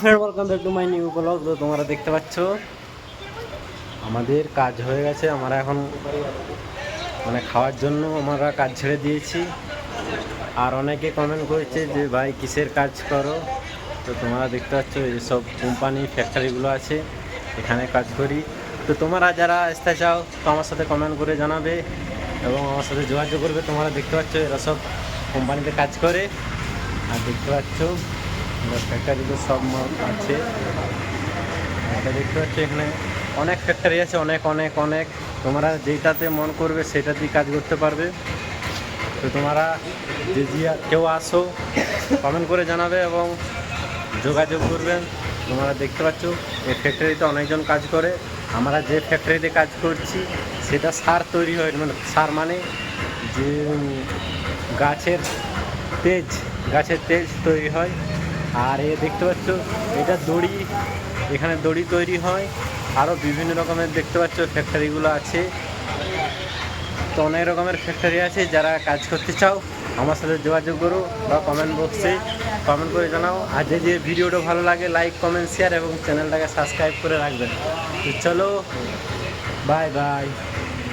Welcome back to my new blog. তো তোমরা দেখতে পাচ্ছ আমাদের কাজ হয়ে গেছে। আমরা এখন খাওয়ার জন্য আমরা কাজ ছেড়ে দিয়েছি। আর অনেকে কমেন্ট করেছে যে ভাই কিসের কাজ করো। তো তোমরা দেখতে পাচ্ছ এইসব কোম্পানি ফ্যাক্টরিগুলো আছে, এখানে কাজ করি। তো তোমরা যারা আসতে চাও তো আমার সাথে কমেন্ট করে জানাবে এবং আমার সাথে যোগাযোগ করবে। তোমরা দেখতে পাচ্ছ এরা সব কোম্পানিতে কাজ করে। আর দেখতে পাচ্ছ ফ্যাক্টরিতে সব মাল আছে। এটা দেখতে পাচ্ছ এখানে অনেক ফ্যাক্টরি আছে, অনেক অনেক অনেক। তোমরা যেটাতে মন করবে সেটাতেই কাজ করতে পারবে। তো তোমরা যে কেউ আসো কমেন্ট করে জানাবে এবং যোগাযোগ করবেন। তোমরা দেখতে পাচ্ছ এই ফ্যাক্টরিতে অনেকজন কাজ করে। আমরা যে ফ্যাক্টরিতে কাজ করছি সেটা সার তৈরি হয়, সার মানে যে গাছের তেজ তৈরি হয়। আর এ দেখতে পাচ্ছ এটা দড়ি, এখানে দড়ি তৈরি হয়। আরও বিভিন্ন রকমের দেখতে পাচ্ছ ফ্যাক্টরিগুলো আছে। তো অনেক রকমের ফ্যাক্টরি আছে। যারা কাজ করতে চাও আমার সাথে যোগাযোগ করো বা কমেন্ট বক্সে কমেন্ট করে জানাও। আর যে ভিডিওটা ভালো লাগে লাইক কমেন্ট শেয়ার এবং চ্যানেলটাকে সাবস্ক্রাইব করে রাখবেন। তো চলো, বাই বাই।